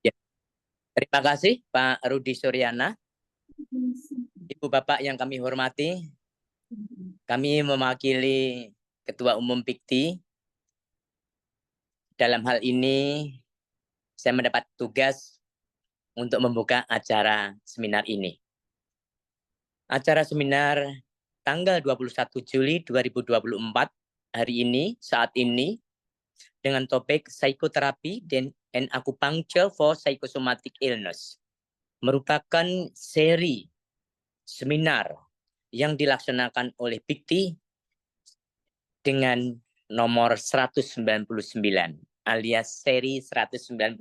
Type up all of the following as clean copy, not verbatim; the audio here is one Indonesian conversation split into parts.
Ya, terima kasih Pak Rudi Suryana. Ibu Bapak yang kami hormati, kami mewakili Ketua Umum PIKTI. Dalam hal ini, saya mendapat tugas untuk membuka acara seminar ini. Acara seminar tanggal 21 Juli 2024, hari ini, saat ini, dengan topik Psikoterapi and Acupuncture for Psychosomatic Illness, merupakan seri seminar yang dilaksanakan oleh PIKTI dengan nomor 199 alias seri 199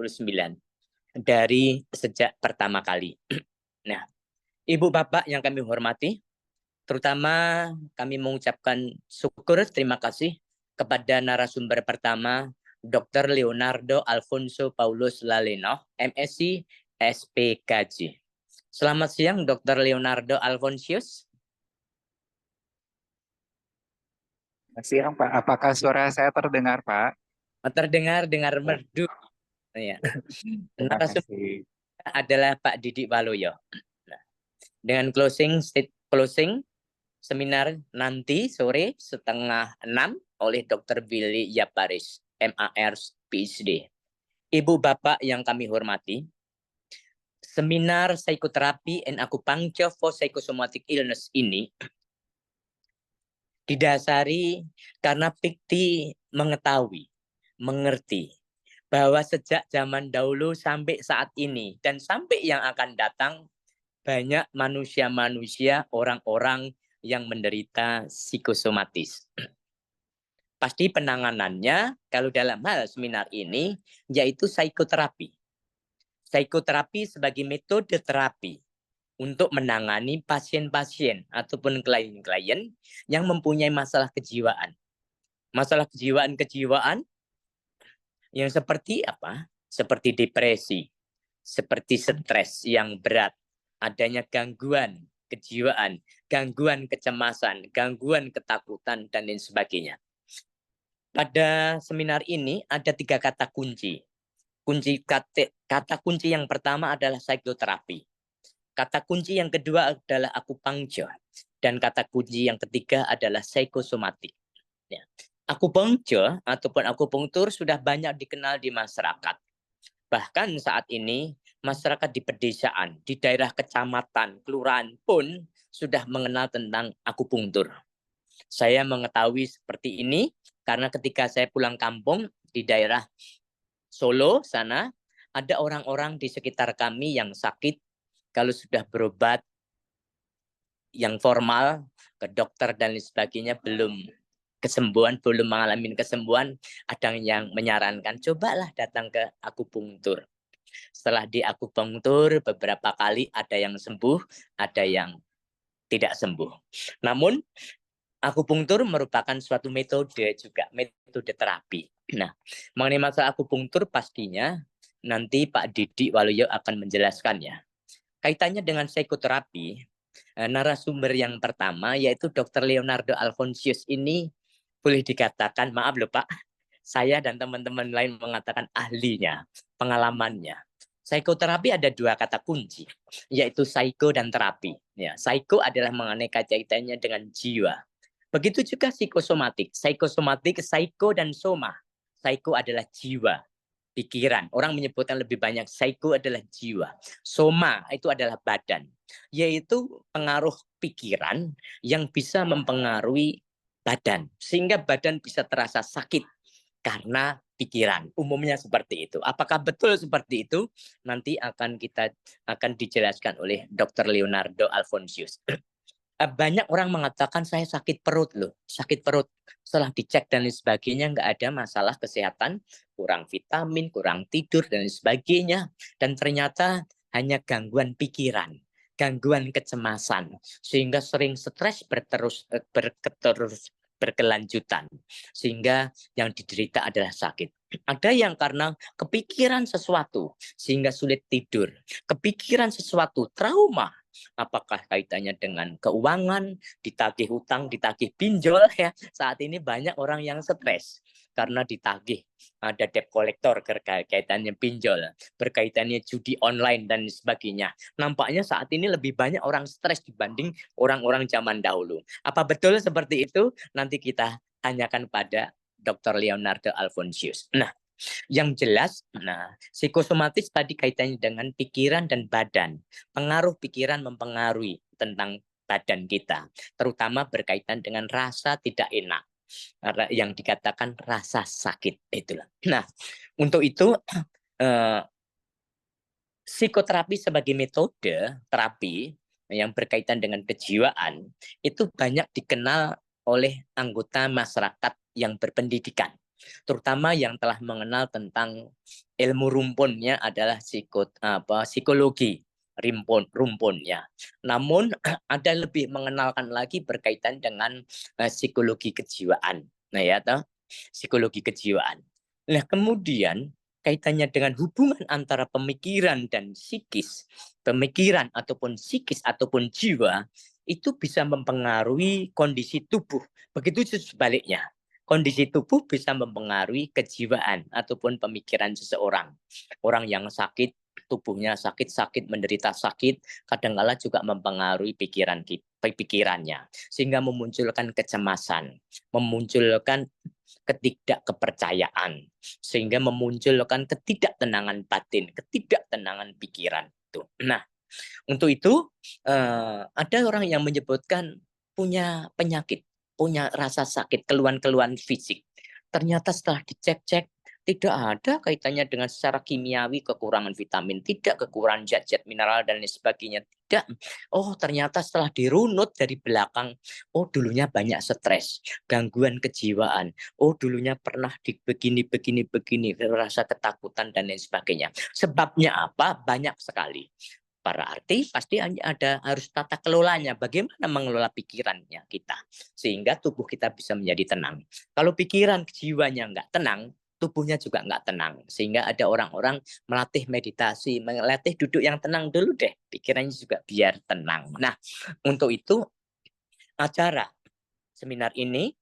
dari sejak pertama kali. Nah, Ibu Bapak yang kami hormati, terutama kami mengucapkan syukur terima kasih kepada narasumber pertama, Dr. Leonardo Alfonso Paulus Laleno, MSc, SPKJ. Selamat siang, Dr. Leonardo Alfonsius. Siang, Pak. Apakah suara saya terdengar, Pak? Terdengar dengar Ya, merdu. Ya. terima Narasumber kasih. adalah Pak Didik Waluyo. Nah, dengan closing seminar nanti sore 5:30 oleh Dr. Billy Yaparis, MAR, PhD. Ibu Bapak yang kami hormati, seminar psikoterapi and acupuncture for psychosomatic illness ini didasari karena PIKTI mengetahui, mengerti bahwa sejak zaman dahulu sampai saat ini dan sampai yang akan datang, banyak manusia-manusia, orang-orang yang menderita psikosomatis. Pasti penanganannya kalau dalam hal seminar ini yaitu psikoterapi. Psikoterapi sebagai metode terapi untuk menangani pasien-pasien ataupun klien-klien yang mempunyai masalah kejiwaan. Masalah kejiwaan-kejiwaan yang seperti apa? Seperti depresi, seperti stres yang berat, adanya gangguan kejiwaan, gangguan kecemasan, gangguan ketakutan, dan lain sebagainya. Pada seminar ini ada 3 kata kunci. Kata kunci yang pertama adalah psikoterapi. Kata kunci yang kedua adalah acupuncture. Dan kata kunci yang ketiga adalah psikosomatik. Ya. Acupuncture ataupun akupunktur sudah banyak dikenal di masyarakat. Bahkan saat ini masyarakat di pedesaan, di daerah kecamatan, kelurahan pun sudah mengenal tentang akupunktur. Saya mengetahui seperti ini karena ketika saya pulang kampung di daerah Solo sana, ada orang-orang di sekitar kami yang sakit, kalau sudah berobat yang formal ke dokter dan lain sebagainya belum kesembuhan, belum mengalami kesembuhan, ada yang menyarankan cobalah datang ke akupunktur. Setelah di akupunktur beberapa kali ada yang sembuh, ada yang tidak sembuh. Namun akupunktur merupakan suatu metode juga, metode terapi. Nah, mengenai masalah akupunktur pastinya nanti Pak Didik Waluyo akan menjelaskannya. Kaitannya dengan psikoterapi, narasumber yang pertama yaitu Dr. Leonardo Alfonsius ini boleh dikatakan, maaf loh Pak, saya dan teman-teman lain mengatakan ahlinya, pengalamannya. Psikoterapi ada 2 kata kunci, yaitu psycho dan terapi. Ya, psycho adalah mengenai kaitannya dengan jiwa. Begitu juga psikosomatik. Psikosomatik, psycho dan soma. Psycho adalah jiwa, pikiran. Orang menyebutkan lebih banyak psycho adalah jiwa. Soma itu adalah badan, yaitu pengaruh pikiran yang bisa mempengaruhi badan. Sehingga badan bisa terasa sakit karena pikiran. Umumnya seperti itu. Apakah betul seperti itu? Nanti akan dijelaskan oleh Dr. Leonardo Alfonsius. Banyak orang mengatakan saya sakit perut loh, sakit perut. Setelah dicek dan lain sebagainya nggak ada masalah kesehatan, kurang vitamin, kurang tidur dan lain sebagainya. Dan ternyata hanya gangguan pikiran, gangguan kecemasan, sehingga sering stres berkelanjutan, sehingga yang diderita adalah sakit. Ada yang karena kepikiran sesuatu sehingga sulit tidur, kepikiran sesuatu trauma. Apakah kaitannya dengan keuangan, ditagih hutang, ditagih pinjol ya. Saat ini banyak orang yang stres. karena ditagih, ada debt collector berkaitannya pinjol, berkaitannya judi online dan sebagainya. Nampaknya saat ini lebih banyak orang stres dibanding orang-orang zaman dahulu. Apa betul seperti itu? Nanti kita tanyakan pada Dr. Leonardo Alfonsius. Nah, yang jelas, psikosomatis tadi kaitannya dengan pikiran dan badan. Pengaruh pikiran mempengaruhi tentang badan kita, terutama berkaitan dengan rasa tidak enak, yang dikatakan rasa sakit itulah. Nah, untuk itu psikoterapi sebagai metode terapi yang berkaitan dengan kejiwaan itu banyak dikenal oleh anggota masyarakat yang berpendidikan, terutama yang telah mengenal tentang ilmu rumpunnya adalah psikologi rumpunnya. Namun ada lebih mengenalkan lagi berkaitan dengan psikologi kejiwaan. Nah ya, psikologi kejiwaan. Nah, kemudian kaitannya dengan hubungan antara pemikiran dan psikis, pemikiran ataupun psikis ataupun jiwa, itu bisa mempengaruhi kondisi tubuh. Begitu sebaliknya. Kondisi tubuh bisa mempengaruhi kejiwaan ataupun pemikiran seseorang. Orang yang sakit, tubuhnya sakit, menderita sakit, kadang-kala juga mempengaruhi pikirannya. Sehingga memunculkan kecemasan, memunculkan ketidakkepercayaan, sehingga memunculkan ketidaktenangan batin, ketidaktenangan pikiran itu. Nah, untuk itu ada orang yang menyebutkan punya penyakit, punya rasa sakit, keluhan-keluhan fisik. Ternyata setelah dicek-cek tidak ada kaitannya dengan secara kimiawi kekurangan vitamin, tidak kekurangan zat-zat mineral dan lain sebagainya, tidak. Oh, ternyata setelah dirunut dari belakang, oh dulunya banyak stres, gangguan kejiwaan. Oh, dulunya pernah begini, rasa ketakutan dan lain sebagainya. Sebabnya apa? Banyak sekali. Berarti pasti harus tata kelolanya. Bagaimana mengelola pikirannya kita sehingga tubuh kita bisa menjadi tenang. Kalau pikiran jiwanya nggak tenang, tubuhnya juga nggak tenang. Sehingga ada orang-orang melatih meditasi, melatih duduk yang tenang dulu deh. Pikirannya juga biar tenang. Nah, untuk itu acara seminar ini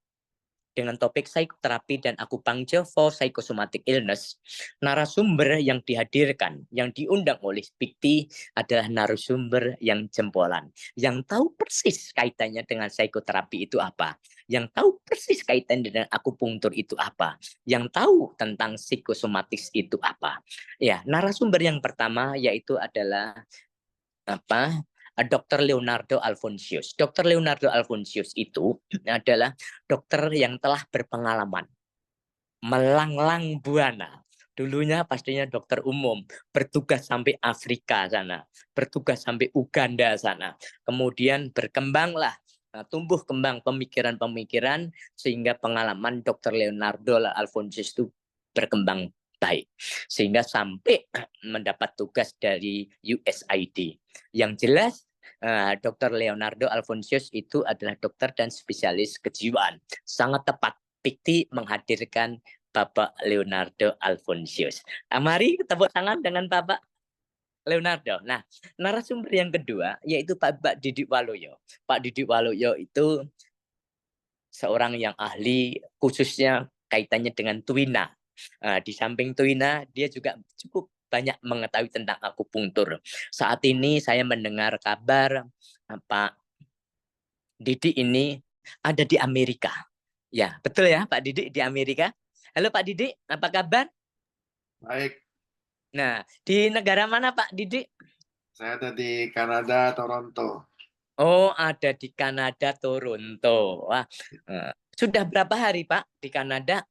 dengan topik psikoterapi dan akupuncture for psychosomatic illness. Narasumber yang dihadirkan, yang diundang oleh Spikti adalah narasumber yang jempolan, yang tahu persis kaitannya dengan psikoterapi itu apa, yang tahu persis kaitannya dengan akupunktur itu apa, yang tahu tentang psikosomatis itu apa. Ya, narasumber yang pertama yaitu adalah Dr. Leonardo Alfonsius. Dr. Leonardo Alfonsius itu adalah dokter yang telah berpengalaman melanglang buana. Dulunya pastinya dokter umum, bertugas sampai Afrika sana, bertugas sampai Uganda sana. Kemudian berkembanglah, tumbuh kembang pemikiran-pemikiran sehingga pengalaman Dr. Leonardo Alfonsius itu berkembang baik. Sehingga sampai mendapat tugas dari USAID. Yang jelas Dr. Leonardo Alfonsius itu adalah dokter dan spesialis kejiwaan. Sangat tepat Pikti menghadirkan Bapak Leonardo Alfonsius. Mari tepuk tangan dengan Bapak Leonardo. Nah, narasumber yang kedua yaitu Pak Didik Waluyo. Pak Didik Waluyo itu seorang yang ahli khususnya kaitannya dengan tuina. Di samping tuina, dia juga cukup banyak mengetahui tentang akupunktur. Saat ini saya mendengar kabar Pak Didik ini ada di Amerika. Ya, betul ya Pak Didik di Amerika. Halo Pak Didik, apa kabar? Baik, Nah, di negara mana Pak Didik? saya ada di Kanada, Toronto. Oh, ada di Kanada, Toronto. Wah, sudah berapa hari Pak di Kanada?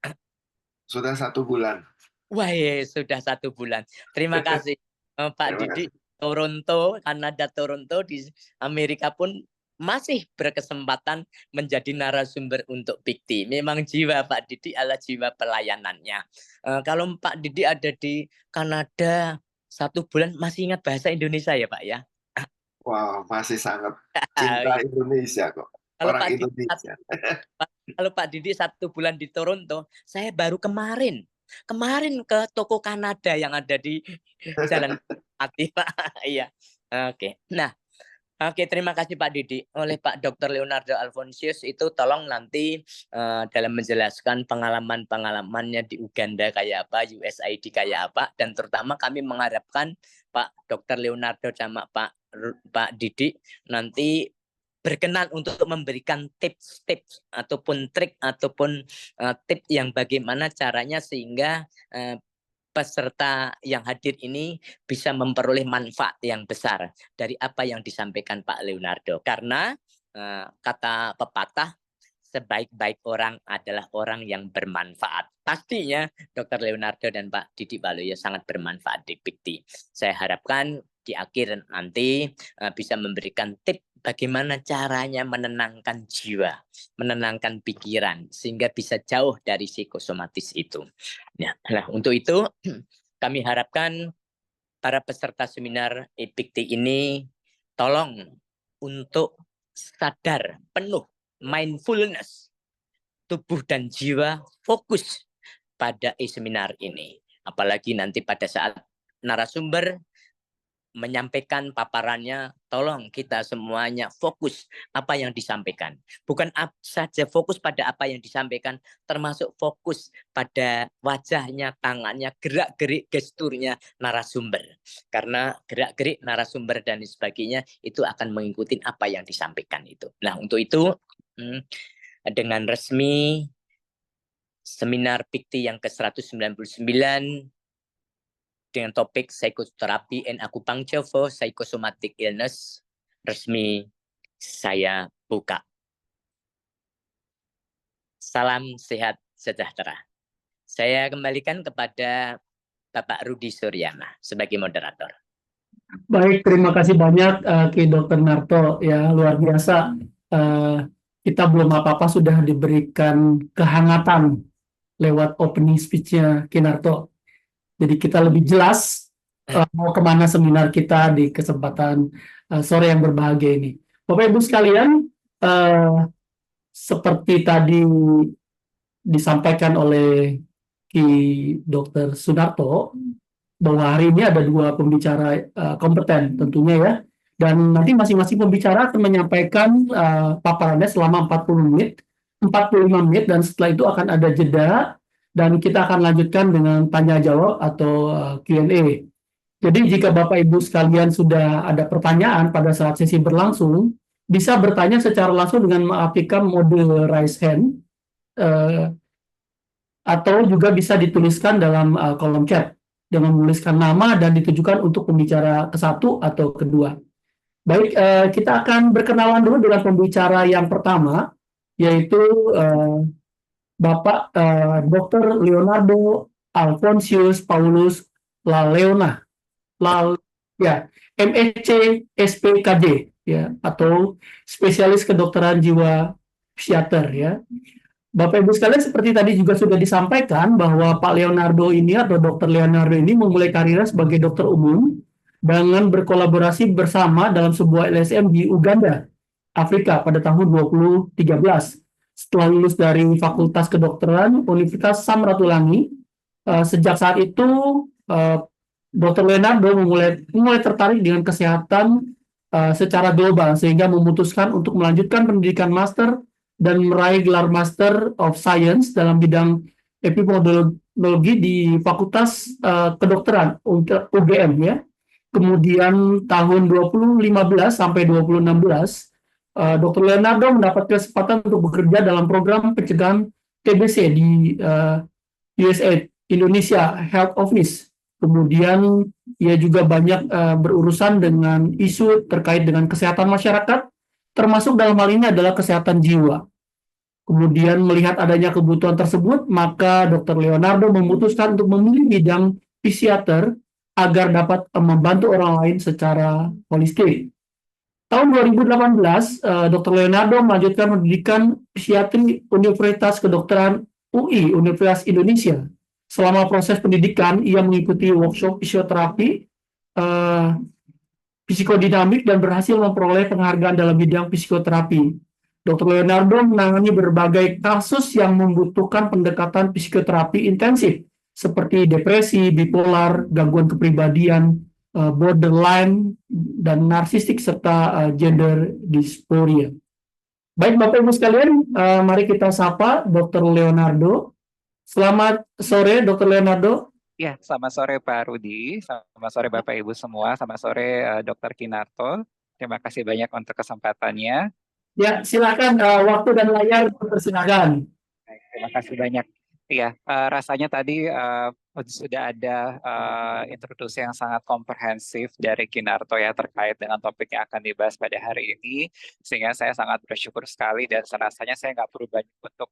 Sudah 1 bulan. Wah, sudah 1 bulan. Terima kasih Pak Terima Didik. kasih. Toronto, Kanada, Toronto di Amerika pun masih berkesempatan menjadi narasumber untuk Pikti. Memang jiwa Pak Didik adalah jiwa pelayanannya. Kalau Pak Didik ada di Kanada 1 bulan, masih ingat bahasa Indonesia ya Pak ya? Wow, masih sangat cinta Indonesia kok. Kalau Orang Pak Didik, Indonesia. kalau Pak Didik 1 bulan di Toronto, saya baru kemarin ke toko Kanada yang ada di Jalan Mati Pak. Iya. Oke. Nah, Oke, terima kasih Pak Didi. Oleh Pak Dr. Leonardo Alfonsius itu tolong nanti dalam menjelaskan pengalaman-pengalamannya di Uganda kayak apa, USAID kayak apa, dan terutama kami mengharapkan Pak Dr. Leonardo sama Pak Didi nanti berkenan untuk memberikan tips-tips ataupun trik ataupun tip yang bagaimana caranya sehingga peserta yang hadir ini bisa memperoleh manfaat yang besar dari apa yang disampaikan Pak Leonardo. Karena kata pepatah, sebaik-baik orang adalah orang yang bermanfaat. Pastinya Dr. Leonardo dan Pak Didi Waluyo sangat bermanfaat di PIKTI. Saya harapkan di akhir nanti bisa memberikan tips bagaimana caranya menenangkan jiwa, menenangkan pikiran, sehingga bisa jauh dari psikosomatis itu. Nah, untuk itu kami harapkan para peserta seminar PIKTI ini tolong untuk sadar penuh mindfulness tubuh dan jiwa fokus pada seminar ini. Apalagi nanti pada saat narasumber menyampaikan paparannya, tolong kita semuanya fokus apa yang disampaikan. Bukan saja fokus pada apa yang disampaikan, termasuk fokus pada wajahnya, tangannya, gerak-gerik gesturnya narasumber. Karena gerak-gerik narasumber dan sebagainya itu akan mengikuti apa yang disampaikan itu. Nah, untuk itu dengan resmi seminar PIKTI yang ke-199 dengan topik psikoterapi and acupuncture for psychosomatic illness resmi saya buka. Salam sehat sejahtera. Saya kembalikan kepada Bapak Rudi Suryana sebagai moderator. Baik, terima kasih banyak Ki Dr. Narto, ya luar biasa. Kita belum apa-apa sudah diberikan kehangatan lewat opening speech-nya Ki Narto. Jadi kita lebih jelas mau kemana seminar kita di kesempatan sore yang berbahagia ini. Bapak Ibu sekalian, seperti tadi disampaikan oleh Ki Dr. Sunarto, bahwa hari ini ada dua pembicara kompeten tentunya ya. Dan nanti masing-masing pembicara akan menyampaikan paparannya selama 40 menit, 45 menit, dan setelah itu akan ada jeda. Dan kita akan lanjutkan dengan tanya jawab atau Q&A. Jadi jika Bapak Ibu sekalian sudah ada pertanyaan pada saat sesi berlangsung, bisa bertanya secara langsung dengan mengaktifkan mode raise hand, atau juga bisa dituliskan dalam kolom chat dengan menuliskan nama dan ditujukan untuk pembicara ke-1 atau kedua. Baik, kita akan berkenalan dulu dengan pembicara yang pertama, yaitu Bapak Dr. Leonardo Alfonsius Paulus Laleona, MEC SPKJ, ya, atau spesialis kedokteran jiwa psikiater, ya. Bapak Ibu sekalian, seperti tadi juga sudah disampaikan bahwa Pak Leonardo ini atau Dr. Leonardo ini memulai karirnya sebagai dokter umum dengan berkolaborasi bersama dalam sebuah LSM di Uganda, Afrika pada tahun 2013. Setelah lulus dari Fakultas Kedokteran Universitas Samratulangi, sejak saat itu Dr. Leonardo mulai tertarik dengan kesehatan secara global sehingga memutuskan untuk melanjutkan pendidikan master dan meraih gelar Master of Science dalam bidang epidemiologi di Fakultas Kedokteran UGM, ya. Kemudian tahun 2015 sampai 2016 Dr. Leonardo mendapat kesempatan untuk bekerja dalam program pencegahan TBC di USAID Indonesia Health Office. Kemudian ia juga banyak berurusan dengan isu terkait dengan kesehatan masyarakat, termasuk dalam hal ini adalah kesehatan jiwa. Kemudian melihat adanya kebutuhan tersebut, maka Dr. Leonardo memutuskan untuk memilih bidang psikiater agar dapat membantu orang lain secara holistik. Tahun 2018, Dr. Leonardo melanjutkan pendidikan psikiatri Universitas Kedokteran UI, Universitas Indonesia. Selama proses pendidikan, ia mengikuti workshop fisioterapi, psikodinamik, dan berhasil memperoleh penghargaan dalam bidang psikoterapi. Dr. Leonardo menangani berbagai kasus yang membutuhkan pendekatan psikoterapi intensif, seperti depresi, bipolar, gangguan kepribadian, borderline dan narsistik serta gender dysphoria. Baik Bapak Ibu sekalian, mari kita sapa Dr. Leonardo. Selamat sore Dr. Leonardo. Ya, selamat sore Pak Rudi, selamat sore Bapak Ibu semua, selamat sore Dr. Kinarto. Terima kasih banyak untuk kesempatannya. Ya, silakan waktu dan layar dipersilakan. Baik, terima kasih banyak. Iya, rasanya tadi sudah ada introduksi yang sangat komprehensif dari Kinarto ya terkait dengan topik yang akan dibahas pada hari ini, sehingga saya sangat bersyukur sekali dan rasanya saya nggak perlu banyak untuk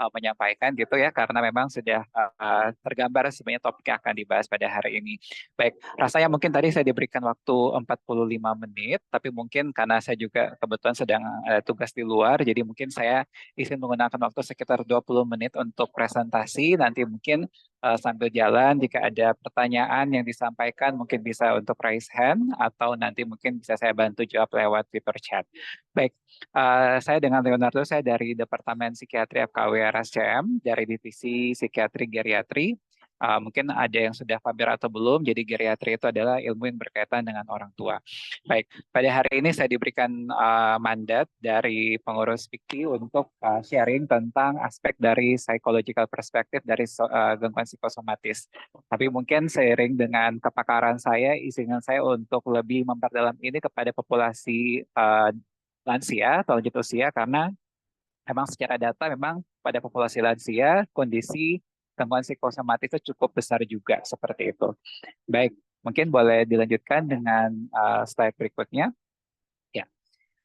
menyampaikan gitu ya karena memang sudah tergambar sebenarnya topik yang akan dibahas pada hari ini. Baik, rasanya mungkin tadi saya diberikan waktu 45 menit, tapi mungkin karena saya juga kebetulan sedang tugas di luar, jadi mungkin saya izin menggunakan waktu sekitar 20 menit untuk presentasi. Nanti mungkin sambil jalan jika ada pertanyaan yang disampaikan mungkin bisa untuk raise hand atau nanti mungkin bisa saya bantu jawab lewat Twitter chat. Baik, saya dengan Leonardo, saya dari Departemen Psikiatri FKW RSCM, dari Divisi Psikiatri Geriatri. Mungkin ada yang sudah familiar atau belum, jadi geriatri itu adalah ilmu yang berkaitan dengan orang tua. Baik, pada hari ini saya diberikan mandat dari pengurus PIKI untuk sharing tentang aspek dari psychological perspective dari gangguan psikosomatis. Tapi mungkin seiring dengan kepakaran saya, izinkan saya untuk lebih memperdalam ini kepada populasi lansia atau lanjut usia karena memang secara data memang pada populasi lansia kondisi gangguan psikosomatis itu cukup besar juga seperti itu. Baik, mungkin boleh dilanjutkan dengan slide berikutnya. Ya.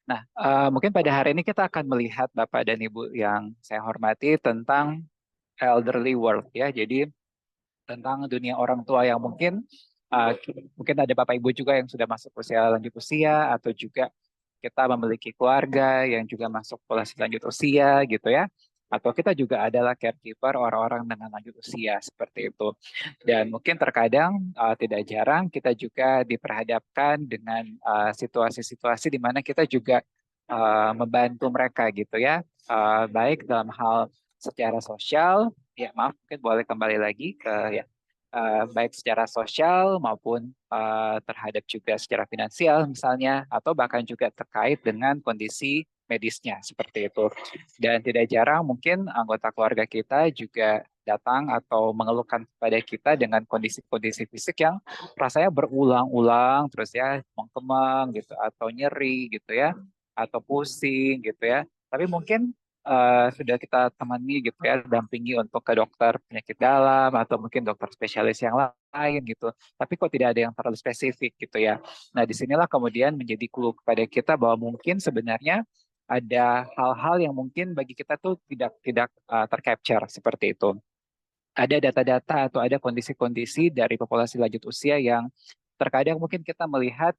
Nah, mungkin pada hari ini kita akan melihat Bapak dan Ibu yang saya hormati tentang elderly world ya. Jadi tentang dunia orang tua yang mungkin ada Bapak Ibu juga yang sudah masuk usia lanjut usia atau juga kita memiliki keluarga yang juga masuk populasi lanjut usia gitu ya. Atau kita juga adalah caregiver orang-orang dengan lanjut usia seperti itu. Dan mungkin terkadang tidak jarang kita juga diperhadapkan dengan situasi-situasi di mana kita juga membantu mereka gitu ya. Baik dalam hal secara sosial, ya maaf mungkin boleh kembali lagi ke ya. Baik secara sosial maupun terhadap juga secara finansial misalnya atau bahkan juga terkait dengan kondisi medisnya seperti itu. Dan tidak jarang mungkin anggota keluarga kita juga datang atau mengeluhkan kepada kita dengan kondisi-kondisi fisik yang rasanya berulang-ulang terus ya mengkemang gitu atau nyeri gitu ya atau pusing gitu ya. Tapi mungkin sudah kita temani gitu ya, dampingi untuk ke dokter penyakit dalam atau mungkin dokter spesialis yang lain gitu. Tapi kok tidak ada yang terlalu spesifik gitu ya. Nah, disinilah kemudian menjadi clue kepada kita bahwa mungkin sebenarnya ada hal-hal yang mungkin bagi kita tuh tidak tercapture seperti itu. Ada data-data atau ada kondisi-kondisi dari populasi lanjut usia yang terkadang mungkin kita melihat,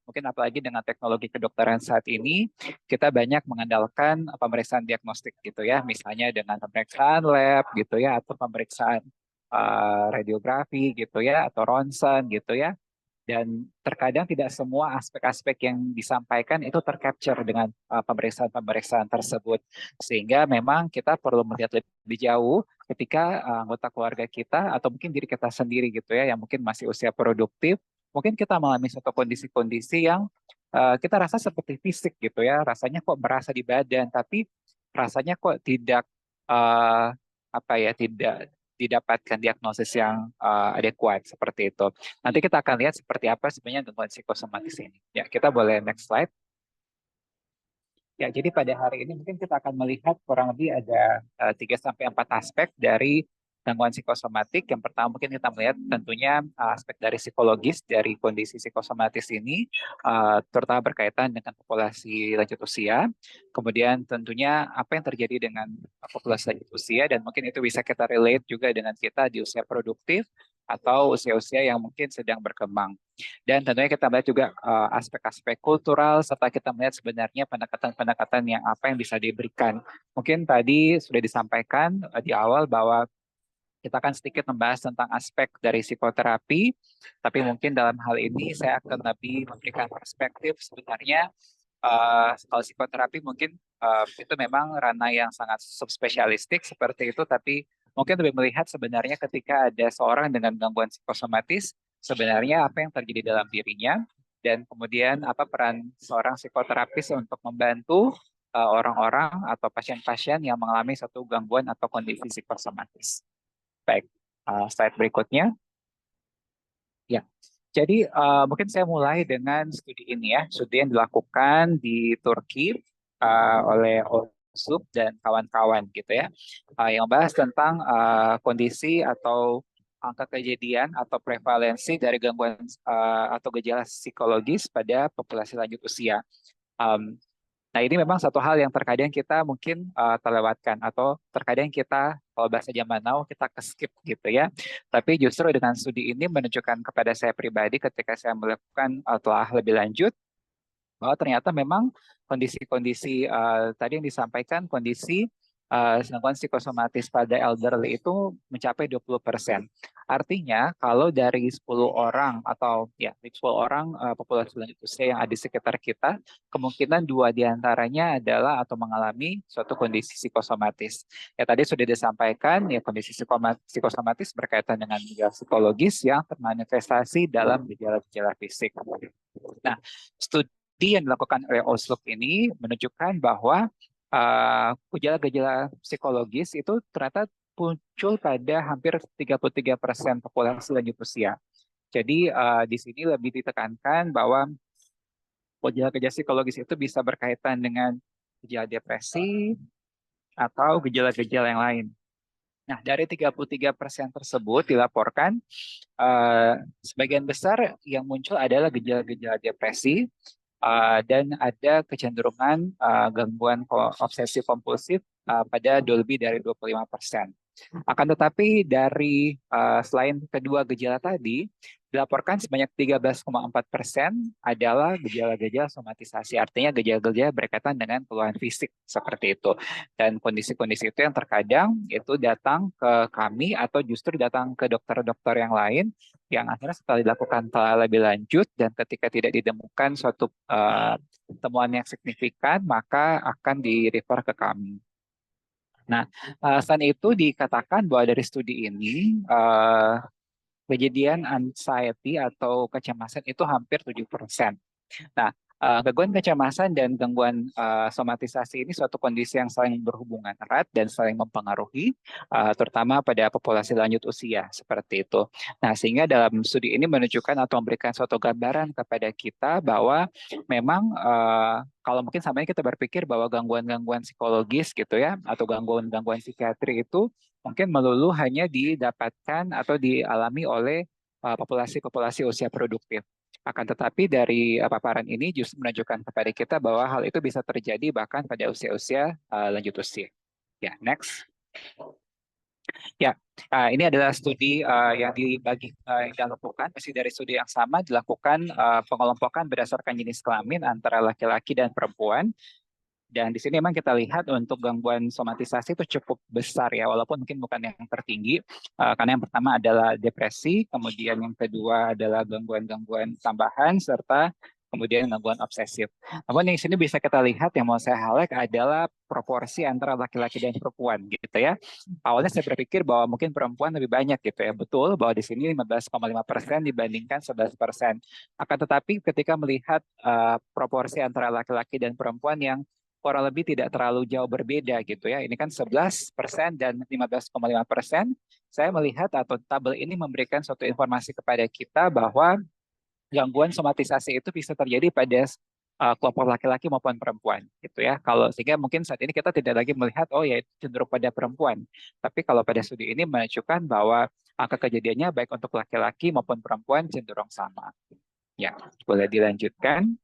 mungkin apalagi dengan teknologi kedokteran saat ini, kita banyak mengandalkan pemeriksaan diagnostik gitu ya, misalnya dengan pemeriksaan lab gitu ya, atau pemeriksaan radiografi gitu ya, atau ronsen gitu ya. Dan terkadang tidak semua aspek-aspek yang disampaikan itu tercapture dengan pemeriksaan-pemeriksaan tersebut. Sehingga memang kita perlu melihat lebih jauh ketika anggota keluarga kita atau mungkin diri kita sendiri gitu ya, yang mungkin masih usia produktif, mungkin kita mengalami suatu kondisi-kondisi yang kita rasa seperti fisik gitu ya, rasanya kok berasa di badan, tapi rasanya kok tidak tidak didapatkan diagnosis yang adekuat seperti itu. Nanti kita akan lihat seperti apa sebenarnya gangguan psikosomatis ini. Ya, kita boleh next slide. Ya, jadi pada hari ini mungkin kita akan melihat kurang lebih ada 3-4 aspek dari gangguan psikosomatik. Yang pertama mungkin kita melihat tentunya aspek dari psikologis dari kondisi psikosomatis ini, terutama berkaitan dengan populasi lanjut usia. Kemudian tentunya apa yang terjadi dengan populasi lanjut usia dan mungkin itu bisa kita relate juga dengan kita di usia produktif atau usia-usia yang mungkin sedang berkembang. Dan tentunya kita melihat juga aspek-aspek kultural serta kita melihat sebenarnya pendekatan-pendekatan yang apa yang bisa diberikan. Mungkin tadi sudah disampaikan di awal bahwa kita akan sedikit membahas tentang aspek dari psikoterapi, tapi mungkin dalam hal ini saya akan lebih memberikan perspektif sebenarnya kalau psikoterapi mungkin itu memang ranah yang sangat subspesialistik seperti itu, tapi mungkin lebih melihat sebenarnya ketika ada seorang dengan gangguan psikosomatis, sebenarnya apa yang terjadi dalam dirinya, dan kemudian apa peran seorang psikoterapis untuk membantu orang-orang atau pasien-pasien yang mengalami suatu gangguan atau kondisi psikosomatis. Baik, slide berikutnya. Ya, jadi mungkin saya mulai dengan studi ini ya, studi yang dilakukan di Turki oleh Oslup dan kawan-kawan gitu ya, yang membahas tentang kondisi atau angka kejadian atau prevalensi dari gangguan atau gejala psikologis pada populasi lanjut usia. Nah, ini memang satu hal yang terkadang kita mungkin terlewatkan atau terkadang kita kalau bahasa zaman now kita keskip gitu ya. Tapi justru dengan studi ini menunjukkan kepada saya pribadi ketika saya melakukan telah lebih lanjut bahwa ternyata memang kondisi-kondisi tadi yang disampaikan kondisi gangguan psikosomatis pada elderly itu mencapai 20%. Artinya kalau dari 10 orang atau ya 10 orang populasi lanjut usia yang ada di sekitar kita, kemungkinan 2 diantaranya adalah atau mengalami suatu kondisi psikosomatis. Ya tadi sudah disampaikan ya kondisi psikosomatis berkaitan dengan gejala psikologis yang termanifestasi dalam gejala-gejala fisik. Nah, studi yang dilakukan oleh Oslup ini menunjukkan bahwa gejala-gejala psikologis itu ternyata muncul pada hampir 33% populasi lanjut usia. Jadi di sini lebih ditekankan bahwa gejala-gejala psikologis itu bisa berkaitan dengan gejala depresi atau gejala-gejala yang lain. Nah, dari 33% tersebut dilaporkan sebagian besar yang muncul adalah gejala-gejala depresi, dan ada kecenderungan gangguan obsesif kompulsif pada lebih dari 25%. Akan tetapi dari selain kedua gejala tadi, dilaporkan sebanyak 13,4% adalah gejala-gejala somatisasi, artinya gejala-gejala berkaitan dengan keluhan fisik seperti itu. Dan kondisi-kondisi itu yang terkadang itu datang ke kami atau justru datang ke dokter-dokter yang lain yang akhirnya setelah dilakukan telah lebih lanjut dan ketika tidak ditemukan suatu temuan yang signifikan maka akan di-refer ke kami. Nah, selain itu dikatakan bahwa dari studi ini kejadian anxiety atau kecemasan itu hampir 7%. Nah, gangguan kecemasan dan gangguan somatisasi ini suatu kondisi yang saling berhubungan erat dan saling mempengaruhi, terutama pada populasi lanjut usia seperti itu. Nah, sehingga dalam studi ini menunjukkan atau memberikan suatu gambaran kepada kita bahwa memang kalau mungkin sama ini kita berpikir bahwa gangguan-gangguan psikologis gitu ya, atau gangguan-gangguan psikiatri itu mungkin melulu hanya didapatkan atau dialami oleh populasi-populasi usia produktif. Akan tetapi dari paparan ini justru menunjukkan kepada kita bahwa hal itu bisa terjadi bahkan pada usia-usia lanjut usia. Ya, next. Ya, ini adalah studi yang dilakukan, masih dari studi yang sama dilakukan pengelompokan berdasarkan jenis kelamin antara laki-laki dan perempuan. Dan di sini memang kita lihat untuk gangguan somatisasi itu cukup besar ya, walaupun mungkin bukan yang tertinggi, karena yang pertama adalah depresi, kemudian yang kedua adalah gangguan-gangguan tambahan, serta kemudian gangguan obsesif. Namun di sini bisa kita lihat yang mau saya highlight adalah proporsi antara laki-laki dan perempuan gitu ya. Awalnya saya berpikir bahwa mungkin perempuan lebih banyak gitu ya. Betul bahwa di sini 15,5% dibandingkan 11%. Akan tetapi ketika melihat proporsi antara laki-laki dan perempuan yang kurang lebih tidak terlalu jauh berbeda gitu ya. Ini kan 11% dan 15,5%. Saya melihat atau tabel ini memberikan suatu informasi kepada kita bahwa gangguan somatisasi itu bisa terjadi pada kelompok laki-laki maupun perempuan gitu ya. Kalau sehingga mungkin saat ini kita tidak lagi melihat oh ya cenderung pada perempuan. Tapi kalau pada studi ini menunjukkan bahwa angka kejadiannya baik untuk laki-laki maupun perempuan cenderung sama. Ya, boleh dilanjutkan.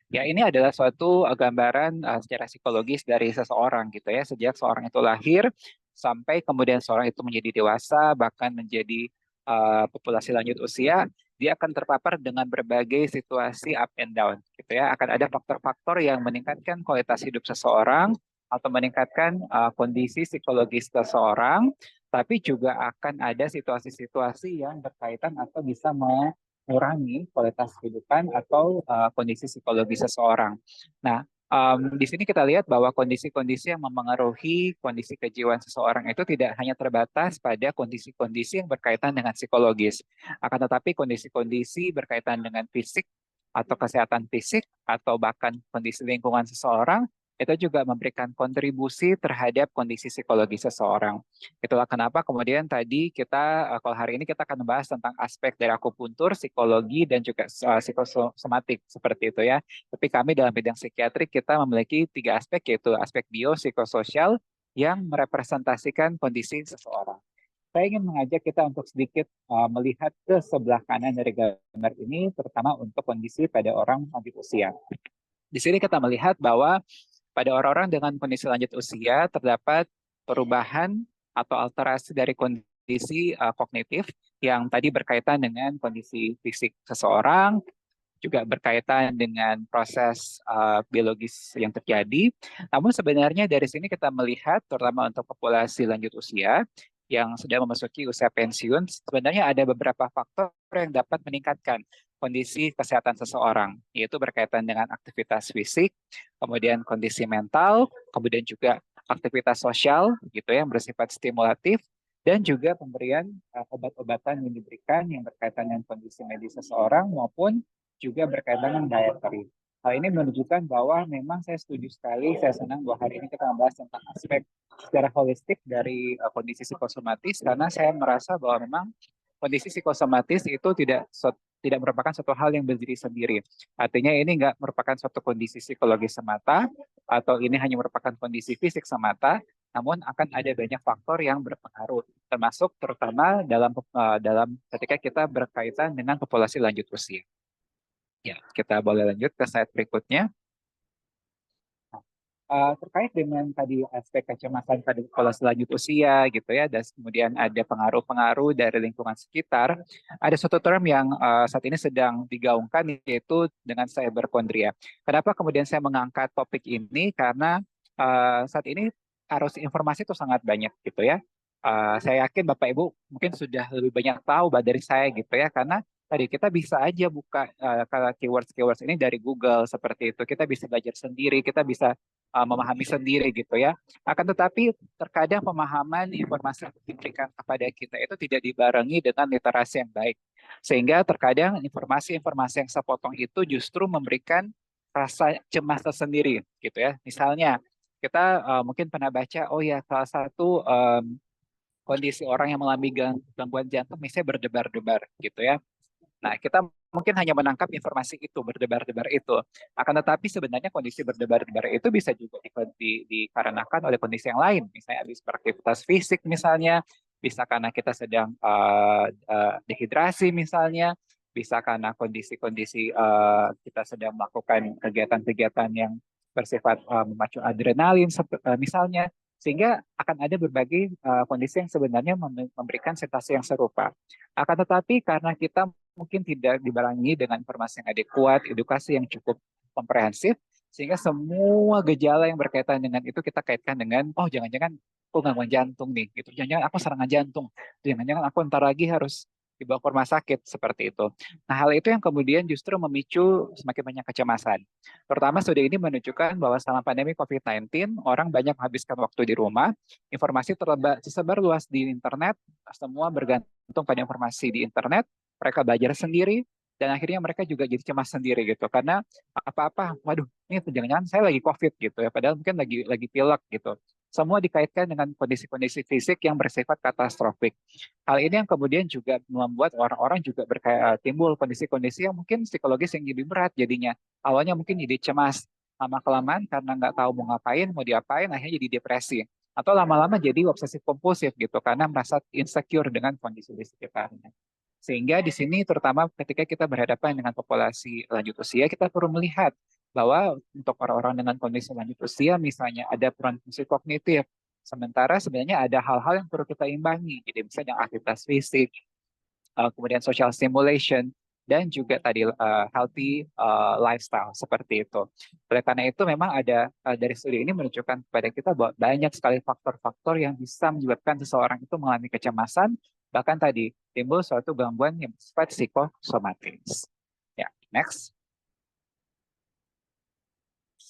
Ya, ini adalah suatu gambaran secara psikologis dari seseorang gitu ya. Sejak seorang itu lahir sampai kemudian seorang itu menjadi dewasa, bahkan menjadi populasi lanjut usia, dia akan terpapar dengan berbagai situasi up and down gitu ya. Akan ada faktor-faktor yang meningkatkan kualitas hidup seseorang atau meningkatkan kondisi psikologis seseorang, tapi juga akan ada situasi-situasi yang berkaitan atau bisa mengurangi kualitas kehidupan atau kondisi psikologi seseorang. Nah, Di sini kita lihat bahwa kondisi-kondisi yang memengaruhi kondisi kejiwaan seseorang itu tidak hanya terbatas pada kondisi-kondisi yang berkaitan dengan psikologis, akan tetapi kondisi-kondisi berkaitan dengan fisik atau kesehatan fisik atau bahkan kondisi lingkungan seseorang itu juga memberikan kontribusi terhadap kondisi psikologi seseorang. Itulah kenapa kemudian tadi kita, kalau hari ini kita akan membahas tentang aspek dari akupuntur, psikologi, dan juga psikosomatik seperti itu ya. Tapi kami dalam bidang psikiatrik kita memiliki 3 aspek, yaitu aspek biopsikososial yang merepresentasikan kondisi seseorang. Saya ingin mengajak kita untuk sedikit melihat ke sebelah kanan dari gambar ini, terutama untuk kondisi pada orang lanjut usia. Di sini kita melihat bahwa pada orang-orang dengan kondisi lanjut usia terdapat perubahan atau alterasi dari kondisi kognitif yang tadi berkaitan dengan kondisi fisik seseorang, juga berkaitan dengan proses biologis yang terjadi. Namun sebenarnya dari sini kita melihat, terutama untuk populasi lanjut usia yang sudah memasuki usia pensiun, sebenarnya ada beberapa faktor yang dapat meningkatkan kondisi kesehatan seseorang, yaitu berkaitan dengan aktivitas fisik, kemudian kondisi mental, kemudian juga aktivitas sosial gitu ya, yang bersifat stimulatif, dan juga pemberian obat-obatan yang diberikan yang berkaitan dengan kondisi medis seseorang maupun juga berkaitan dengan dietary. Hal ini menunjukkan bahwa memang saya setuju sekali, saya senang bahwa hari ini kita membahas tentang aspek secara holistik dari kondisi psikosomatis, karena saya merasa bahwa memang kondisi psikosomatis itu tidak merupakan suatu hal yang berdiri sendiri. Artinya ini nggak merupakan suatu kondisi psikologis semata, atau ini hanya merupakan kondisi fisik semata, namun akan ada banyak faktor yang berpengaruh, termasuk terutama dalam ketika kita berkaitan dengan populasi lanjut usia. Ya, kita boleh lanjut ke slide berikutnya. Terkait dengan tadi aspek kecemasan pada populasi lanjut usia gitu ya, dan kemudian ada pengaruh-pengaruh dari lingkungan sekitar, ada suatu term yang saat ini sedang digaungkan, yaitu dengan cyberkondria. Kenapa kemudian saya mengangkat topik ini? Karena saat ini arus informasi itu sangat banyak gitu ya. Saya yakin Bapak Ibu mungkin sudah lebih banyak tahu dari saya gitu ya, karena tadi kita bisa aja buka keywords-keywords ini dari Google seperti itu. Kita bisa belajar sendiri, kita bisa memahami sendiri gitu ya. Akan tetapi terkadang pemahaman informasi yang diberikan kepada kita itu tidak dibarengi dengan literasi yang baik. Sehingga terkadang informasi-informasi yang sepotong itu justru memberikan rasa cemas tersendiri gitu ya. Misalnya kita mungkin pernah baca, oh ya salah satu kondisi orang yang mengalami gangguan jantung misalnya berdebar-debar gitu ya. Nah, kita mungkin hanya menangkap informasi itu, berdebar-debar itu. Akan tetapi sebenarnya kondisi berdebar-debar itu bisa juga dikarenakan oleh kondisi yang lain. Misalnya habis beraktivitas fisik misalnya, bisa karena kita sedang dehidrasi misalnya, bisa karena kondisi-kondisi kita sedang melakukan kegiatan-kegiatan yang bersifat memacu adrenalin misalnya. Sehingga akan ada berbagai kondisi yang sebenarnya memberikan sensasi yang serupa. Akan tetapi karena kita mungkin tidak dibarengi dengan informasi yang adekuat, edukasi yang cukup komprehensif, sehingga semua gejala yang berkaitan dengan itu kita kaitkan dengan, oh jangan-jangan aku gangguan jantung nih, gitu. Jangan-jangan aku serangan jantung, jangan-jangan aku ntar lagi harus dibawa ke rumah sakit, seperti itu. Nah, hal itu yang kemudian justru memicu semakin banyak kecemasan. Terutama studi ini menunjukkan bahwa selama pandemi COVID-19, orang banyak menghabiskan waktu di rumah, informasi tersebar luas di internet, semua bergantung pada informasi di internet, mereka belajar sendiri, dan akhirnya mereka juga jadi cemas sendiri gitu, karena apa-apa, waduh, ini jangan-jangan saya lagi COVID gitu ya, padahal mungkin lagi pilek gitu. Semua dikaitkan dengan kondisi-kondisi fisik yang bersifat katastrofik. Hal ini yang kemudian juga membuat orang-orang juga timbul kondisi-kondisi yang mungkin psikologis yang lebih berat jadinya. Awalnya mungkin jadi cemas, lama-kelamaan karena nggak tahu mau ngapain, mau diapain, akhirnya jadi depresi. Atau lama-lama jadi obsesif kompulsif gitu, karena merasa insecure dengan kondisi di sekitarnya. Sehingga di sini terutama ketika kita berhadapan dengan populasi lanjut usia, kita perlu melihat bahwa untuk orang-orang dengan kondisi lanjut usia, misalnya ada perubahan fungsi kognitif, sementara sebenarnya ada hal-hal yang perlu kita imbangi. Jadi misalnya aktivitas fisik, kemudian social stimulation, dan juga tadi healthy lifestyle seperti itu. Oleh karena itu memang ada dari studi ini menunjukkan kepada kita bahwa banyak sekali faktor-faktor yang bisa menyebabkan seseorang itu mengalami kecemasan, bahkan tadi timbul suatu gangguan yang bersifat psikosomatis. Ya, next.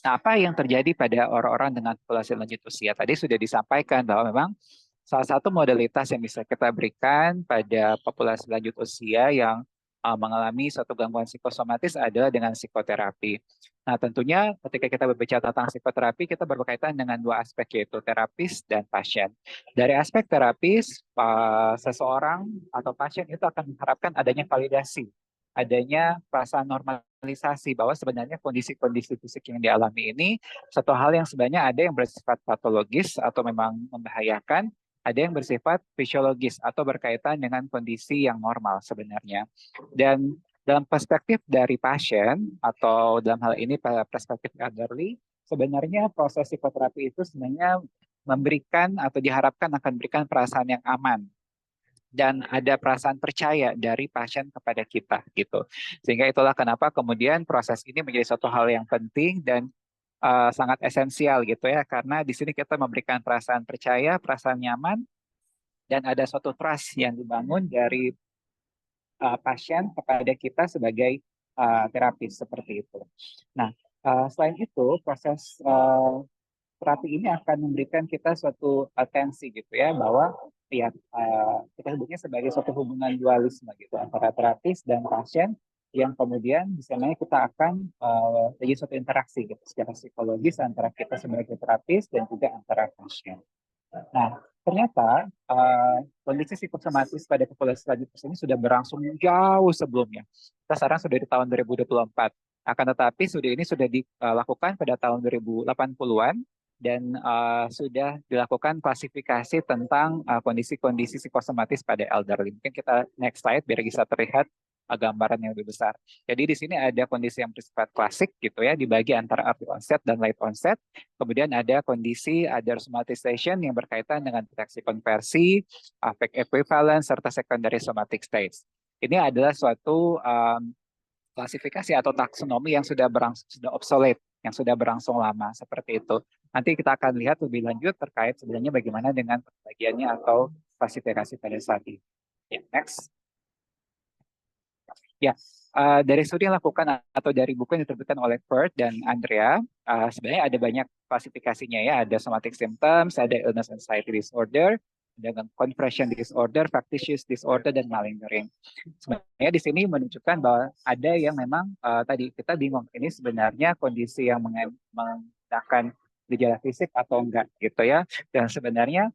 Nah, apa yang terjadi pada orang-orang dengan populasi lanjut usia? Tadi sudah disampaikan bahwa memang salah satu modalitas yang bisa kita berikan pada populasi lanjut usia yang mengalami suatu gangguan psikosomatis adalah dengan psikoterapi. Nah, tentunya ketika kita berbicara tentang psikoterapi, kita berkaitan dengan dua aspek, yaitu terapis dan pasien. Dari aspek terapis, seseorang atau pasien itu akan mengharapkan adanya validasi, adanya perasaan normalisasi bahwa sebenarnya kondisi-kondisi fisik yang dialami ini satu hal yang sebenarnya ada yang bersifat patologis atau memang membahayakan, ada yang bersifat fisiologis atau berkaitan dengan kondisi yang normal sebenarnya. Dan dalam perspektif dari pasien atau dalam hal ini perspektif elderly, sebenarnya proses psikoterapi itu sebenarnya memberikan atau diharapkan akan memberikan perasaan yang aman dan ada perasaan percaya dari pasien kepada kita gitu. Sehingga itulah kenapa kemudian proses ini menjadi suatu hal yang penting dan sangat esensial gitu ya, karena di sini kita memberikan perasaan percaya, perasaan nyaman, dan ada suatu trust yang dibangun dari pasien kepada kita sebagai terapis seperti itu. Nah, selain itu proses terapi ini akan memberikan kita suatu atensi gitu ya, bahwa ya kita sebutnya sebagai suatu hubungan dualisme gitu antara terapis dan pasien, yang kemudian di sana kita akan terjadi suatu interaksi gitu secara psikologis antara kita sebagai terapis dan juga antara pasien. Nah, ternyata kondisi psikosomatis pada populasi lanjut usia ini sudah berlangsung jauh sebelumnya. Kita sekarang sudah di tahun 2024. Akan tetapi ini sudah dilakukan pada tahun 2080-an dan sudah dilakukan klasifikasi tentang kondisi-kondisi psikosomatis pada elderly. Mungkin kita next slide biar bisa terlihat gambaran yang lebih besar. Jadi di sini ada kondisi yang bersifat klasik gitu ya, dibagi antara early onset dan late onset. Kemudian ada kondisi other somatization yang berkaitan dengan deteksi konversi, affect equivalence, serta secondary somatic states. Ini adalah suatu klasifikasi atau taksonomi yang sudah obsolete, yang sudah berlangsung lama seperti itu. Nanti kita akan lihat lebih lanjut terkait sebenarnya bagaimana dengan pembagiannya atau klasifikasi pada saat ini. Ya, next. Ya, dari studi yang dilakukan atau dari buku yang diterbitkan oleh Ferd dan Andrea, sebenarnya ada banyak klasifikasinya ya. Ada somatic symptoms, ada illness anxiety disorder, ada conversion disorder, factitious disorder, dan malingering. Sebenarnya di sini menunjukkan bahwa ada yang memang tadi kita bingung, ini sebenarnya kondisi yang menggunakan gejala fisik atau enggak gitu ya. Dan sebenarnya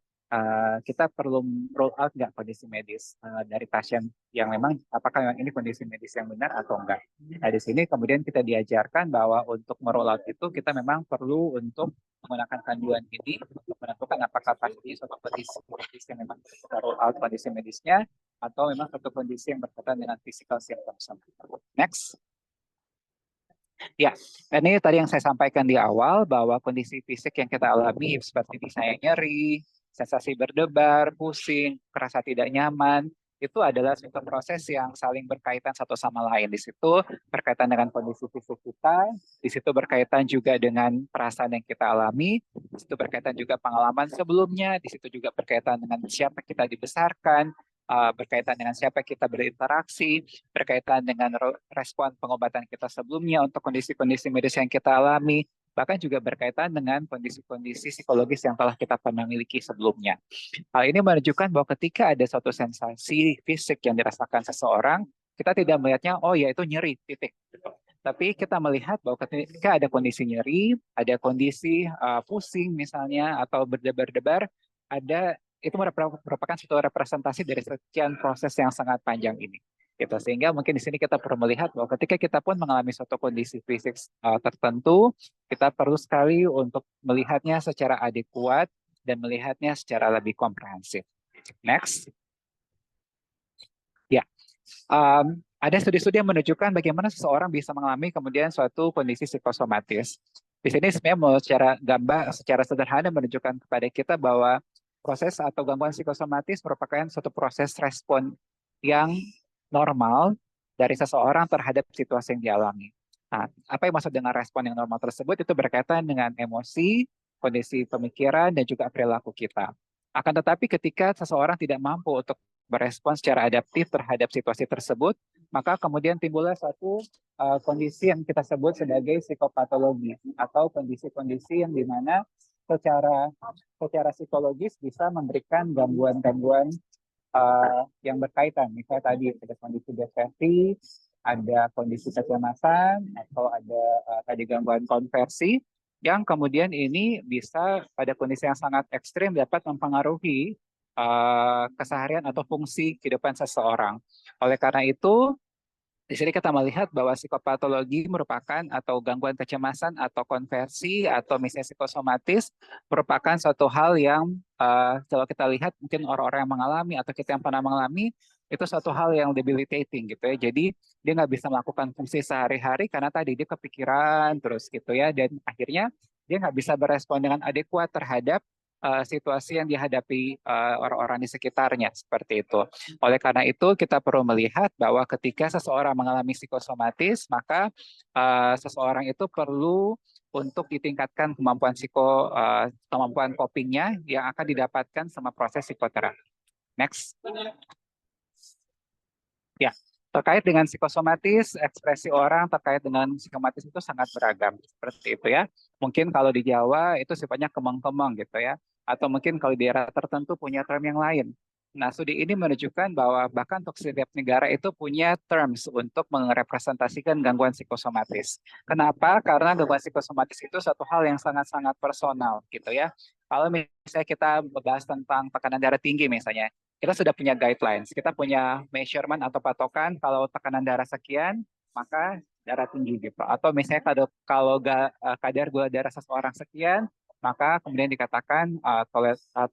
kita perlu roll out nggak kondisi medis dari pasien yang memang apakah memang ini kondisi medis yang benar atau enggak. Nah di sini kemudian kita diajarkan bahwa untuk meroll out itu kita memang perlu untuk menggunakan panduan ini untuk menentukan apakah pasien ini suatu kondisi yang memang kita roll out kondisi medisnya atau memang suatu kondisi yang berkaitan dengan physical symptoms. Next. Ya, ini tadi yang saya sampaikan di awal bahwa kondisi fisik yang kita alami seperti misalnya nyeri, sensasi berdebar, pusing, merasa tidak nyaman, itu adalah suatu proses yang saling berkaitan satu sama lain. Di situ berkaitan dengan kondisi fisik kita, di situ berkaitan juga dengan perasaan yang kita alami, di situ berkaitan juga pengalaman sebelumnya, di situ juga berkaitan dengan siapa kita dibesarkan, berkaitan dengan siapa kita berinteraksi, berkaitan dengan respon pengobatan kita sebelumnya untuk kondisi-kondisi medis yang kita alami, bahkan juga berkaitan dengan kondisi-kondisi psikologis yang telah kita pernah miliki sebelumnya. Hal ini menunjukkan bahwa ketika ada suatu sensasi fisik yang dirasakan seseorang, kita tidak melihatnya, oh ya itu nyeri, titik. Tapi kita melihat bahwa ketika ada kondisi nyeri, ada kondisi pusing misalnya, atau berdebar-debar, itu merupakan suatu representasi dari sekian proses yang sangat panjang ini. Gitu. Sehingga mungkin di sini kita perlu melihat bahwa ketika kita pun mengalami suatu kondisi fisik tertentu, kita perlu sekali untuk melihatnya secara adekuat dan melihatnya secara lebih komprehensif. Next. Ya, ada studi-studi yang menunjukkan bagaimana seseorang bisa mengalami kemudian suatu kondisi psikosomatis. Di sini sebenarnya secara sederhana menunjukkan kepada kita bahwa proses atau gangguan psikosomatis merupakan suatu proses respon yang normal dari seseorang terhadap situasi yang dialami. Nah, apa yang maksud dengan respon yang normal tersebut? Itu berkaitan dengan emosi, kondisi pemikiran, dan juga perilaku kita. Akan tetapi ketika seseorang tidak mampu untuk berespons secara adaptif terhadap situasi tersebut, maka kemudian timbullah suatu kondisi yang kita sebut sebagai psikopatologi atau kondisi-kondisi yang dimana secara psikologis bisa memberikan gangguan-gangguan yang berkaitan. Misalnya tadi ada kondisi depresi, ada kondisi kecemasan, atau ada tadi gangguan konversi, yang kemudian ini bisa pada kondisi yang sangat ekstrim dapat mempengaruhi keseharian atau fungsi kehidupan seseorang. Oleh karena itu, di sini kita melihat bahwa psikopatologi merupakan atau gangguan kecemasan atau konversi atau misalnya psikosomatis merupakan suatu hal yang kalau kita lihat mungkin orang-orang yang mengalami atau kita yang pernah mengalami itu suatu hal yang debilitating gitu ya. Jadi dia nggak bisa melakukan fungsi sehari-hari karena tadi dia kepikiran terus gitu ya, dan akhirnya dia nggak bisa berespon dengan adekuat terhadap situasi yang dihadapi orang-orang di sekitarnya seperti itu. Oleh karena itu kita perlu melihat bahwa ketika seseorang mengalami psikosomatis, maka seseorang itu perlu untuk ditingkatkan kemampuan copingnya yang akan didapatkan sama proses psikoterapi. Next. Ya, terkait dengan psikosomatis, ekspresi orang terkait dengan psikosomatis itu sangat beragam seperti itu ya. Mungkin kalau di Jawa itu sifatnya kemeng-kemeng gitu ya, atau mungkin kalau di daerah tertentu punya term yang lain. Nah, studi ini menunjukkan bahwa bahkan untuk setiap negara itu punya terms untuk merepresentasikan gangguan psikosomatis. Kenapa? Karena gangguan psikosomatis itu satu hal yang sangat-sangat personal gitu ya. Kalau misalnya kita membahas tentang tekanan darah tinggi misalnya, kita sudah punya guidelines, kita punya measurement atau patokan kalau tekanan darah sekian, maka darah tinggi gitu. Atau misalnya kalau kadar gula darah seseorang sekian, maka kemudian dikatakan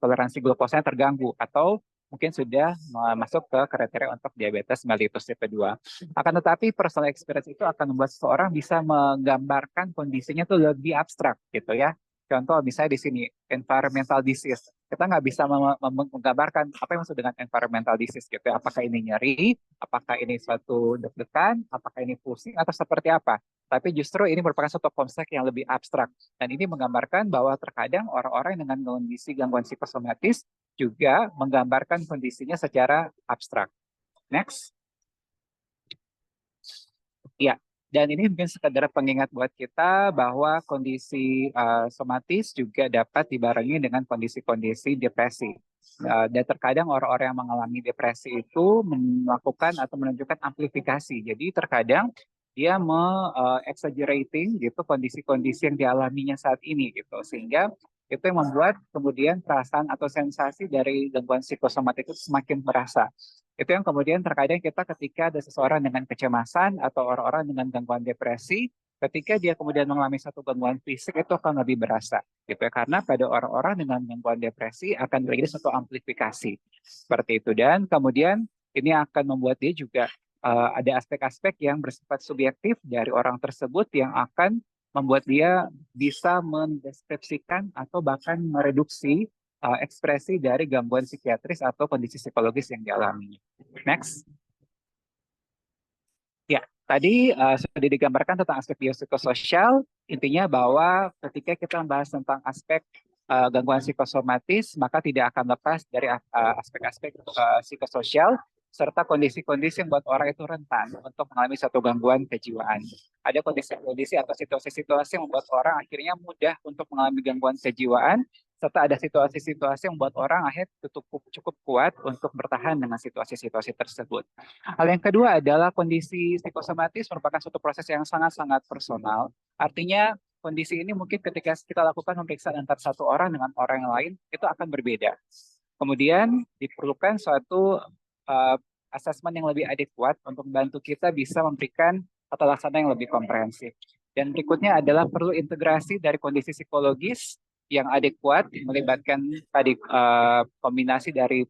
toleransi glukosanya terganggu atau mungkin sudah masuk ke kriteria untuk diabetes mellitus tipe 2. Akan tetapi personal experience itu akan membuat seseorang bisa menggambarkan kondisinya tuh lebih abstrak gitu ya. Contoh misalnya di sini environmental disease. Kita nggak bisa menggambarkan apa yang maksud dengan environmental disease gitu ya. Apakah ini nyeri, apakah ini suatu deg-degan, apakah ini pusing atau seperti apa. Tapi justru ini merupakan suatu konsep yang lebih abstrak. Dan ini menggambarkan bahwa terkadang orang-orang dengan kondisi gangguan psikosomatis juga menggambarkan kondisinya secara abstrak. Next. Ya, dan ini mungkin sekedar pengingat buat kita bahwa kondisi somatis juga dapat dibarengi dengan kondisi-kondisi depresi. Dan terkadang orang-orang yang mengalami depresi itu melakukan atau menunjukkan amplifikasi. Jadi terkadang dia exaggerating gitu kondisi-kondisi yang dialaminya saat ini gitu, sehingga itu yang membuat kemudian perasaan atau sensasi dari gangguan psikosomatik itu semakin merasa. Itu yang kemudian terkadang kita ketika ada seseorang dengan kecemasan atau orang-orang dengan gangguan depresi, ketika dia kemudian mengalami satu gangguan fisik itu akan lebih berasa, gitu ya. Karena pada orang-orang dengan gangguan depresi akan terjadi satu amplifikasi seperti itu, dan kemudian ini akan membuat dia juga ada aspek-aspek yang bersifat subjektif dari orang tersebut yang akan membuat dia bisa mendeskripsikan atau bahkan mereduksi ekspresi dari gangguan psikiatris atau kondisi psikologis yang dialami. Next. Ya, tadi sudah digambarkan tentang aspek biopsikososial. Intinya bahwa ketika kita membahas tentang aspek gangguan psikosomatis, maka tidak akan lepas dari aspek-aspek psikososial serta kondisi-kondisi yang membuat orang itu rentan untuk mengalami satu gangguan kejiwaan. Ada kondisi-kondisi atau situasi-situasi yang membuat orang akhirnya mudah untuk mengalami gangguan kejiwaan, serta ada situasi-situasi yang membuat orang akhirnya cukup kuat untuk bertahan dengan situasi-situasi tersebut. Hal yang kedua adalah kondisi psikosomatis merupakan suatu proses yang sangat-sangat personal. Artinya kondisi ini mungkin ketika kita lakukan pemeriksaan antara satu orang dengan orang yang lain, itu akan berbeda. Kemudian diperlukan suatu asesmen yang lebih adekuat untuk membantu kita bisa memberikan tata laksana yang lebih komprehensif. Dan berikutnya adalah perlu integrasi dari kondisi psikologis yang adekuat, melibatkan tadi kombinasi dari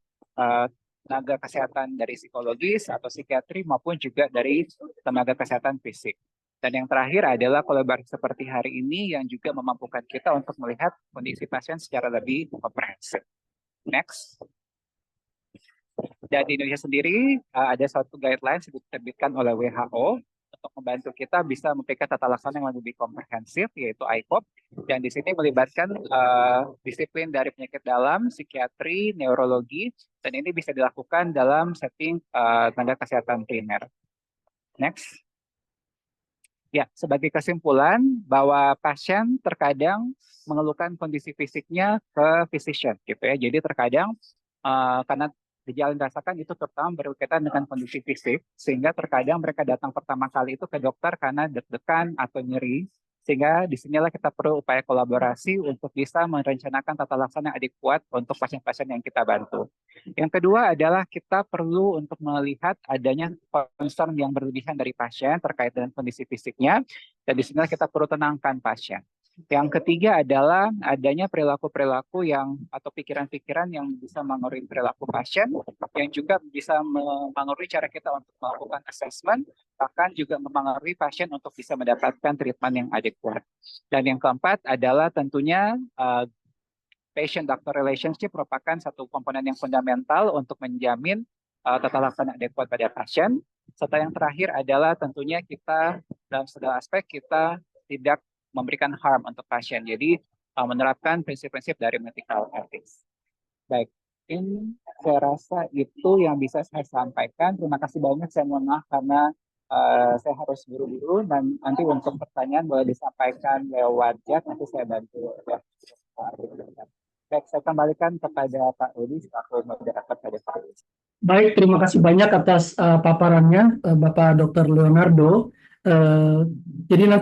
tenaga kesehatan dari psikologis atau psikiatri maupun juga dari tenaga kesehatan fisik. Dan yang terakhir adalah kolaborasi seperti hari ini yang juga memampukan kita untuk melihat kondisi pasien secara lebih komprehensif. Next. Dan di Indonesia sendiri ada suatu guidelines yang diterbitkan oleh WHO untuk membantu kita bisa memberikan tata laksana yang lebih komprehensif, yaitu ICOP. Dan di sini melibatkan disiplin dari penyakit dalam, psikiatri, neurologi, dan ini bisa dilakukan dalam setting tenaga kesehatan primer. Next. Ya, sebagai kesimpulan bahwa pasien terkadang mengeluhkan kondisi fisiknya ke physician, gitu ya. Jadi terkadang karena gejala yang dirasakan itu terutama berkaitan dengan kondisi fisik, sehingga terkadang mereka datang pertama kali itu ke dokter karena deg-degan atau nyeri, sehingga disinilah kita perlu upaya kolaborasi untuk bisa merencanakan tata laksana yang adekuat untuk pasien-pasien yang kita bantu. Yang kedua adalah kita perlu untuk melihat adanya concern yang berlebihan dari pasien terkait dengan kondisi fisiknya, dan disinilah kita perlu tenangkan pasien. Yang ketiga adalah adanya perilaku-perilaku yang atau pikiran-pikiran yang bisa mengaruhi perilaku pasien, yang juga bisa mengaruhi cara kita untuk melakukan assessment, bahkan juga mempengaruhi pasien untuk bisa mendapatkan treatment yang adekuat. Dan yang keempat adalah tentunya patient-doctor relationship merupakan satu komponen yang fundamental untuk menjamin tata laksana adekuat pada pasien. Serta yang terakhir adalah tentunya kita dalam segala aspek kita tidak memberikan harm untuk pasien. Jadi menerapkan prinsip-prinsip dari medical ethics. Baik, ini saya rasa itu yang bisa saya sampaikan. Terima kasih banyak. Saya mohon maaf karena saya harus buru-buru, dan nanti untuk pertanyaan boleh disampaikan lewat chat, nanti saya bantu. Baik, saya kembalikan kepada Pak Rudi selaku moderator pada Pak Rudi. Baik, terima kasih banyak atas paparannya Bapak Dr. Leonardo. Jadi nanti